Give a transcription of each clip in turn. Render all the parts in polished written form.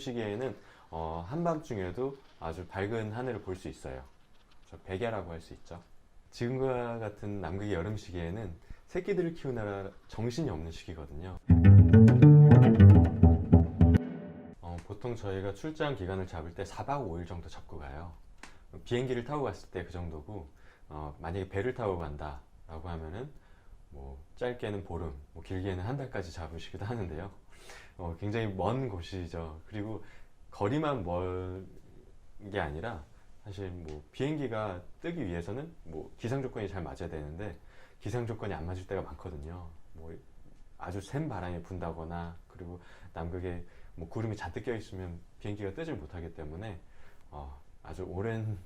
시기에는 한밤중에도 아주 밝은 하늘을 볼 수 있어요. 백야라고 할 수 있죠. 지금과 같은 남극의 여름 시기에는 새끼들을 키우느라 정신이 없는 시기거든요. 보통 저희가 출장 기간을 잡을 때 4박 5일 정도 잡고 가요. 비행기를 타고 갔을 때 그 정도고, 만약에 배를 타고 간다 라고 하면은 뭐 짧게는 보름, 뭐 길게는 한 달까지 잡으시기도 하는데요. 굉장히 먼 곳이죠. 그리고 거리만 먼 게 아니라 사실 뭐 비행기가 뜨기 위해서는 뭐 기상 조건이 잘 맞아야 되는데 기상 조건이 안 맞을 때가 많거든요. 뭐 아주 센 바람이 분다거나, 그리고 남극에 뭐 구름이 잔뜩 껴 있으면 비행기가 뜨질 못하기 때문에 아주 오랜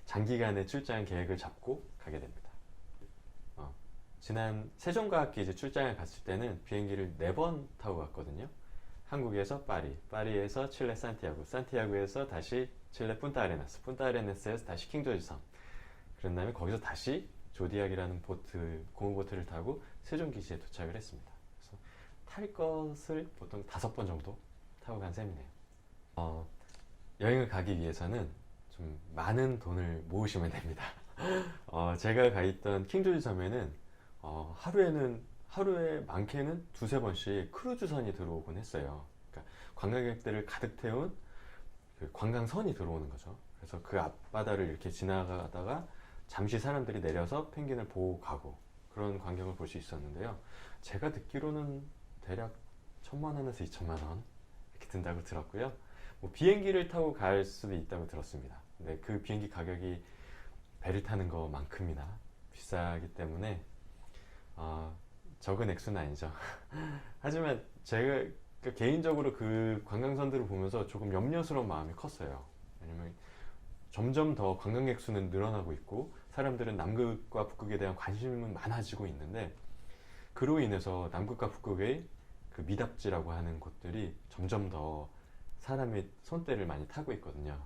장기간의 출장 계획을 잡고 가게 됩니다. 지난 세종과학기 이제 출장을 갔을 때는 비행기를 4번 타고 갔거든요. 한국에서 파리, 파리에서 칠레 산티아고, 산티아고에서 다시 칠레 푼타아레나스, 푼타아레나스에서 다시 킹조지섬, 그런 다음에 거기서 다시 조디악이라는 보트, 고무보트를 타고 세종기지에 도착을 했습니다. 그래서 탈 것을 보통 5번 정도 타고 간 셈이네요. 여행을 가기 위해서는 좀 많은 돈을 모으시면 됩니다. 제가 가 있던 킹조지섬에는 하루에 많게는 2~3번씩 크루즈선이 들어오곤 했어요. 그러니까 관광객들을 가득 태운 그 관광선이 들어오는 거죠. 그래서 그 앞바다를 이렇게 지나가다가 잠시 사람들이 내려서 펭귄을 보고 가고, 그런 광경을 볼 수 있었는데요. 제가 듣기로는 대략 1,000만 원에서 2,000만 원 이렇게 든다고 들었고요. 뭐 비행기를 타고 갈 수도 있다고 들었습니다. 근데 그 비행기 가격이 배를 타는 것만큼이나 비싸기 때문에 적은 액수는 아니죠. 하지만 제가 개인적으로 그 관광선들을 보면서 조금 염려스러운 마음이 컸어요. 왜냐면 점점 더 관광객 수는 늘어나고 있고 사람들은 남극과 북극에 대한 관심은 많아지고 있는데, 그로 인해서 남극과 북극의 그 미답지라고 하는 곳들이 점점 더 사람의 손때를 많이 타고 있거든요.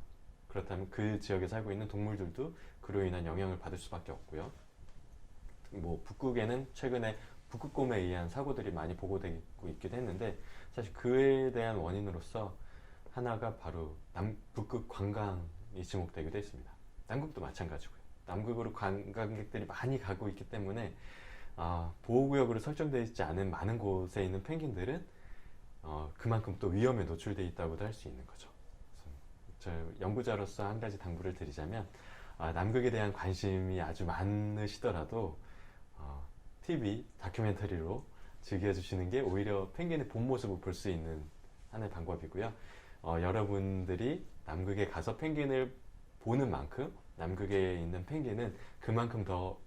그렇다면 그 지역에 살고 있는 동물들도 그로 인한 영향을 받을 수밖에 없고요. 뭐 북극에는 최근에 북극곰에 의한 사고들이 많이 보고되고 있기도 했는데, 사실 그에 대한 원인으로서 하나가 바로 북극 관광이 지목되기도 했습니다. 남극도 마찬가지고요. 남극으로 관광객들이 많이 가고 있기 때문에 보호구역으로 설정되어 있지 않은 많은 곳에 있는 펭귄들은 그만큼 또 위험에 노출되어 있다고도 할 수 있는 거죠. 저 연구자로서 한 가지 당부를 드리자면, 남극에 대한 관심이 아주 많으시더라도 TV, 다큐멘터리로 즐겨주시는 게 오히려 펭귄의 본 모습을 볼 수 있는 하나의 방법이고요. 여러분들이 남극에 가서 펭귄을 보는 만큼 남극에 있는 펭귄은 그만큼 더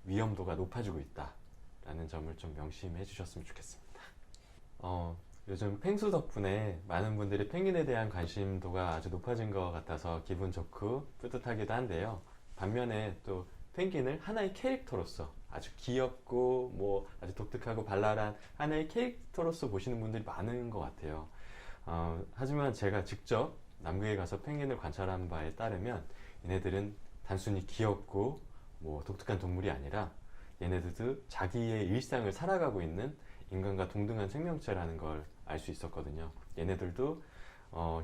위험도가 높아지고 있다라는 점을 좀 명심해 주셨으면 좋겠습니다. 요즘 펭수 덕분에 많은 분들이 펭귄에 대한 관심도가 아주 높아진 것 같아서 기분 좋고 뿌듯하기도 한데요. 반면에 또 펭귄을 하나의 캐릭터로서 아주 귀엽고 뭐 아주 독특하고 발랄한 하나의 캐릭터로서 보시는 분들이 많은 것 같아요. 하지만 제가 직접 남극에 가서 펭귄을 관찰한 바에 따르면 얘네들은 단순히 귀엽고 뭐 독특한 동물이 아니라 얘네들도 자기의 일상을 살아가고 있는 인간과 동등한 생명체라는 걸 알 수 있었거든요. 얘네들도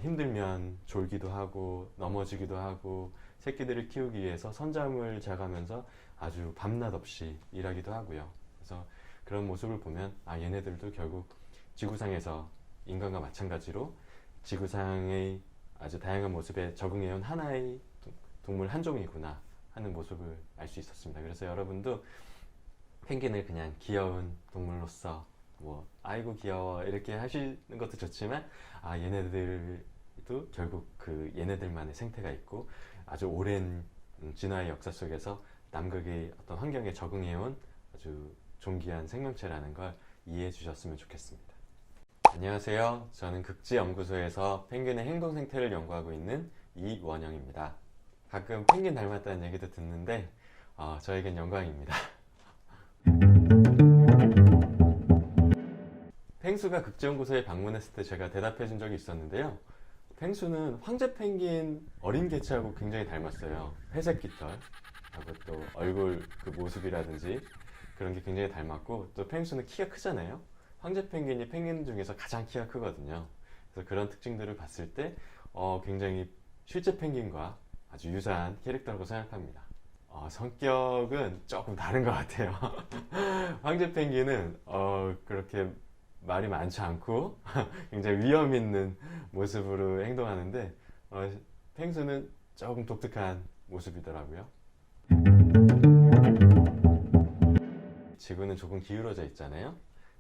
힘들면 졸기도 하고 넘어지기도 하고 새끼들을 키우기 위해서 선잠을 자가면서 아주 밤낮 없이 일하기도 하고요. 그래서 그런 모습을 보면 얘네들도 결국 지구상에서 인간과 마찬가지로 지구상의 아주 다양한 모습에 적응해온 하나의 동물 한 종이구나 하는 모습을 알 수 있었습니다. 그래서 여러분도 펭귄을 그냥 귀여운 동물로서 뭐 아이고 귀여워 이렇게 하시는 것도 좋지만 얘네들도 결국 그 얘네들만의 생태가 있고 아주 오랜 진화의 역사 속에서 남극의 어떤 환경에 적응해온 아주 존귀한 생명체라는 걸 이해해 주셨으면 좋겠습니다. 안녕하세요. 저는 극지연구소에서 펭귄의 행동 생태를 연구하고 있는 이원영입니다. 가끔 펭귄 닮았다는 얘기도 듣는데 저에겐 영광입니다. 펭수가 극지연구소에 방문했을 때 제가 대답해 준 적이 있었는데요. 펭수는 황제 펭귄 어린 개체하고 굉장히 닮았어요. 회색 깃털하고 또 얼굴 그 모습이라든지 그런 게 굉장히 닮았고, 또 펭수는 키가 크잖아요. 황제 펭귄이 펭귄 중에서 가장 키가 크거든요. 그래서 그런 특징들을 봤을 때 굉장히 실제 펭귄과 아주 유사한 캐릭터라고 생각합니다. 성격은 조금 다른 것 같아요. 황제 펭귄은 그렇게 말이 많지 않고 굉장히 위험 있는 모습으로 행동하는데 펭수는 조금 독특한 모습이더라고요. 지구는 조금 기울어져 있잖아요.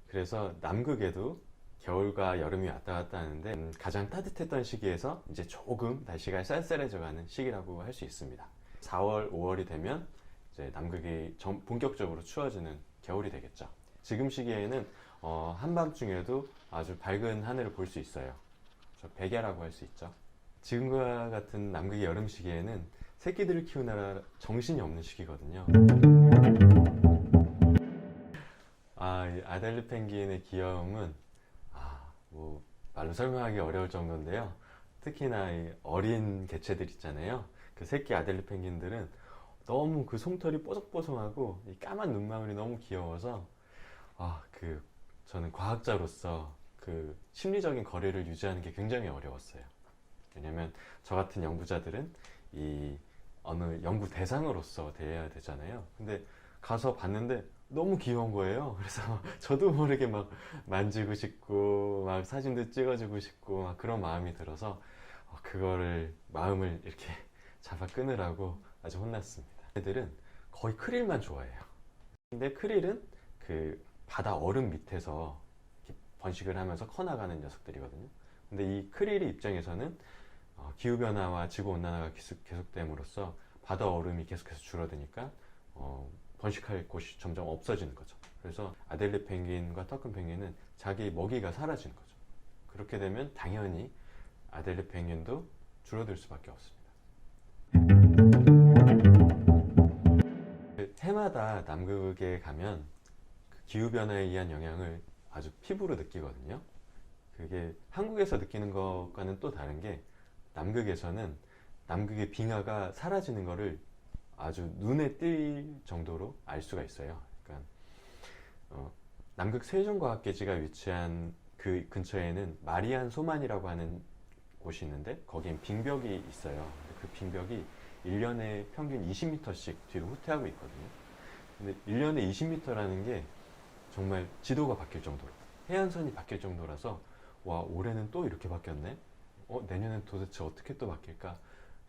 그래서 남극에도 겨울과 여름이 왔다 갔다 하는데 가장 따뜻했던 시기에서 이제 조금 날씨가 쌀쌀해져 가는 시기라고 할 수 있습니다. 4월, 5월이 되면 이제 남극이 본격적으로 추워지는 겨울이 되겠죠. 지금 시기에는 한밤중에도 아주 밝은 하늘을 볼 수 있어요. 백야라고 할 수 있죠. 지금과 같은 남극의 여름 시기에는 새끼들을 키우느라 정신이 없는 시기거든요. 이 아델르 펭귄의 귀여움은 뭐 말로 설명하기 어려울 정도인데요. 특히나 이 어린 개체들 있잖아요. 그 새끼 아델르 펭귄들은 너무 그 솜털이 뽀송뽀송하고 이 까만 눈망울이 너무 귀여워서 저는 과학자로서 그 심리적인 거리를 유지하는 게 굉장히 어려웠어요. 왜냐면 저 같은 연구자들은 이 어느 연구 대상으로서 대해야 되잖아요. 근데 가서 봤는데 너무 귀여운 거예요. 그래서 저도 모르게 막 만지고 싶고 막 사진도 찍어주고 싶고 막 그런 마음이 들어서 그거를 마음을 이렇게 잡아 끊으라고 아주 혼났습니다. 애들은 거의 크릴만 좋아해요. 근데 크릴은 그 바다 얼음 밑에서 이렇게 번식을 하면서 커나가는 녀석들이거든요. 근데 이 크릴의 입장에서는 기후변화와 지구온난화가 계속됨으로써 바다 얼음이 계속해서 줄어드니까 번식할 곳이 점점 없어지는 거죠. 그래서 아델르 펭귄과 터큰 펭귄은 자기 먹이가 사라지는 거죠. 그렇게 되면 당연히 아델르 펭귄도 줄어들 수밖에 없습니다. 해마다 남극에 가면 그 기후변화에 의한 영향을 아주 피부로 느끼거든요. 그게 한국에서 느끼는 것과는 또 다른 게 남극에서는 남극의 빙하가 사라지는 것을 아주 눈에 띌 정도로 알 수가 있어요. 그러니까 남극 세종과학계지가 위치한 그 근처에는 마리안 소만이라고 하는 곳이 있는데 거기엔 빙벽이 있어요. 그 빙벽이 1년에 평균 20m씩 뒤로 후퇴하고 있거든요. 근데 1년에 20m라는 게 정말 지도가 바뀔 정도로 해안선이 바뀔 정도라서 와, 올해는 또 이렇게 바뀌었네? 내년엔 도대체 어떻게 또 바뀔까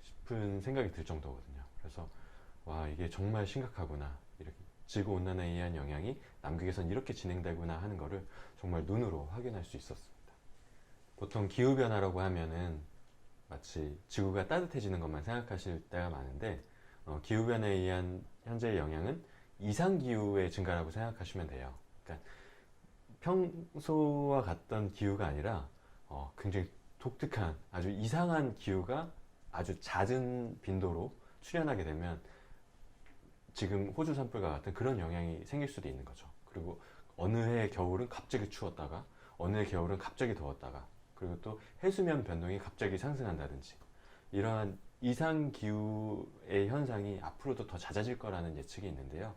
싶은 생각이 들 정도거든요. 그래서 와, 이게 정말 심각하구나. 이렇게 지구온난화에 의한 영향이 남극에선 이렇게 진행되구나 하는 거를 정말 눈으로 확인할 수 있었습니다. 보통 기후변화라고 하면은 마치 지구가 따뜻해지는 것만 생각하실 때가 많은데 기후변화에 의한 현재의 영향은 이상기후의 증가라고 생각하시면 돼요. 그러니까 평소와 같던 기후가 아니라 굉장히 독특한 아주 이상한 기후가 아주 잦은 빈도로 출현하게 되면 지금 호주 산불과 같은 그런 영향이 생길 수도 있는 거죠. 그리고 어느 해 겨울은 갑자기 추웠다가 어느 해 겨울은 갑자기 더웠다가 그리고 또 해수면 변동이 갑자기 상승한다든지 이러한 이상 기후의 현상이 앞으로도 더 잦아질 거라는 예측이 있는데요.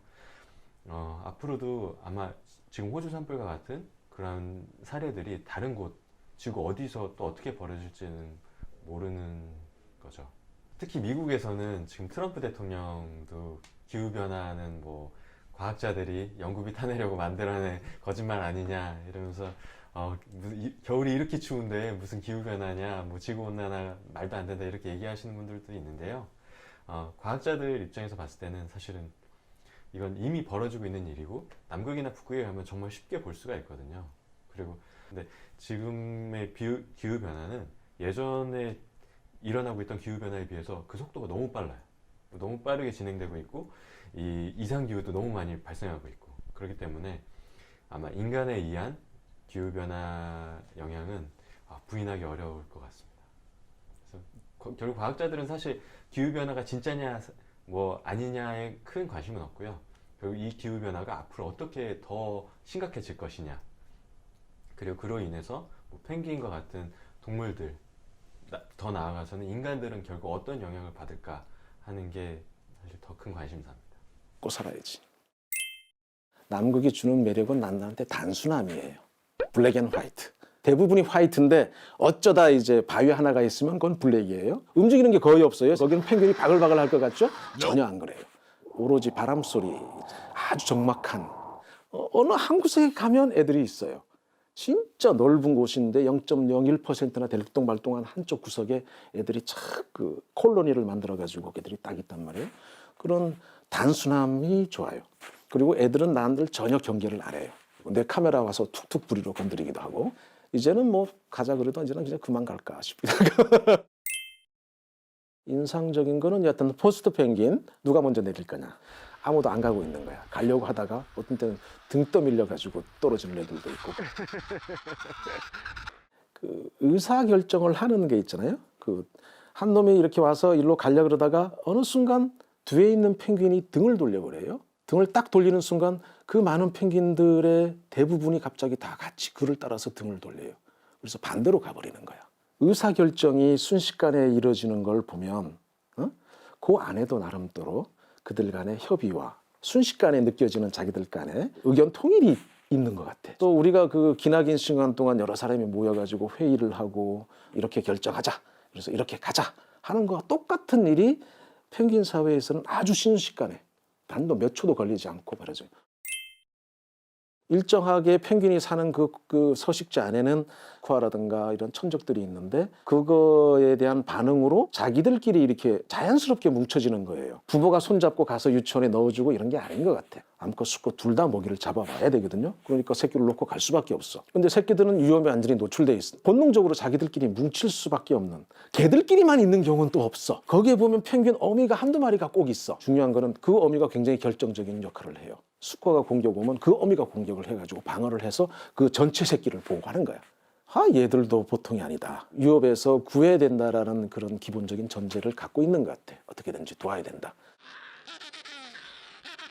앞으로도 아마 지금 호주 산불과 같은 그런 사례들이 다른 곳, 지구 어디서 또 어떻게 벌어질지는 모르는 거죠. 특히 미국에서는 지금 트럼프 대통령도 기후변화는 뭐 과학자들이 연구비 타내려고 만들어낸 거짓말 아니냐 이러면서 겨울이 이렇게 추운데 무슨 기후변화냐 뭐 지구온난화 말도 안 된다 이렇게 얘기하시는 분들도 있는데요. 과학자들 입장에서 봤을 때는 사실은 이건 이미 벌어지고 있는 일이고 남극이나 북극에 가면 정말 쉽게 볼 수가 있거든요. 그리고 근데 지금의 기후변화는 예전에 일어나고 있던 기후변화에 비해서 그 속도가 너무 빨라요. 너무 빠르게 진행되고 있고 이 이상기후도 너무 많이 발생하고 있고 그렇기 때문에 아마 인간에 의한 기후변화 영향은 부인하기 어려울 것 같습니다. 그래서 결국 과학자들은 사실 기후변화가 진짜냐 뭐 아니냐에 큰 관심은 없고요. 결국 이 기후변화가 앞으로 어떻게 더 심각해질 것이냐 그리고 그로 인해서 뭐 펭귄과 같은 동물들 더 나아가서는 인간들은 결국 어떤 영향을 받을까 하는 게 사실 더 큰 관심사입니다. 먹고 살아야지. 남극이 주는 매력은 나한테 단순함이에요. 블랙 앤 화이트. 대부분이 화이트인데 어쩌다 이제 바위 하나가 있으면 그건 블랙이에요. 움직이는 게 거의 없어요. 거기는 펭귄이 바글바글 할 것 같죠? 전혀 안 그래요. 오로지 바람소리, 아주 적막한 어느 한 곳에 가면 애들이 있어요. 진짜 넓은 곳인데 0.01%나 델똥말똥한 한쪽 구석에 애들이 착 그 콜로니를 만들어가지고 애들이 딱 있단 말이에요. 그런 단순함이 좋아요. 그리고 애들은 나한들 전혀 경계를 안 해요. 내 카메라 와서 툭툭 부리로 건드리기도 하고 이제는 뭐 가자 그래도 이제는 그냥 그만 갈까 싶기도 하고. 인상적인 거는 여하튼 포스트 펭귄 누가 먼저 내릴 거냐. 아무도 안 가고 있는 거야. 가려고 하다가 어떤 때는 등 떠밀려 가지고 떨어지는 애들도 있고. 그 의사 결정을 하는 게 있잖아요. 그 한 놈이 이렇게 와서 일로 가려 그러다가 어느 순간 뒤에 있는 펭귄이 등을 돌려버려요. 등을 딱 돌리는 순간 그 많은 펭귄들의 대부분이 갑자기 다 같이 그를 따라서 등을 돌려요. 그래서 반대로 가버리는 거야. 의사 결정이 순식간에 이루어지는 걸 보면 그 안에도 나름대로 그들 간의 협의와 순식간에 느껴지는 자기들 간의 의견 통일이 있는 것 같아. 또 우리가 그 기나긴 시간 동안 여러 사람이 모여가지고 회의를 하고 이렇게 결정하자. 그래서 이렇게 가자 하는 거와 똑같은 일이 펭귄 사회에서는 아주 순식간에 단도 몇 초도 걸리지 않고 벌어져요. 일정하게 펭귄이 사는 그 서식지 안에는 코아라든가 이런 천적들이 있는데 그거에 대한 반응으로 자기들끼리 이렇게 자연스럽게 뭉쳐지는 거예요. 부모가 손잡고 가서 유치원에 넣어주고 이런 게 아닌 것 같아. 암컷 수컷 둘 다 먹이를 잡아봐야 되거든요. 그러니까 새끼를 놓고 갈 수밖에 없어. 근데 새끼들은 위험에 완전히 노출돼 있어. 본능적으로 자기들끼리 뭉칠 수밖에 없는. 개들끼리만 있는 경우는 또 없어. 거기에 보면 펭귄 어미가 한두 마리가 꼭 있어. 중요한 거는 그 어미가 굉장히 결정적인 역할을 해요. 수컷가 공격 오면 그 어미가 공격을 해가지고 방어를 해서 그 전체 새끼를 보호하는 거야. 얘들도 보통이 아니다. 위협에서 구해야 된다라는 그런 기본적인 전제를 갖고 있는 것 같아. 어떻게든지 도와야 된다.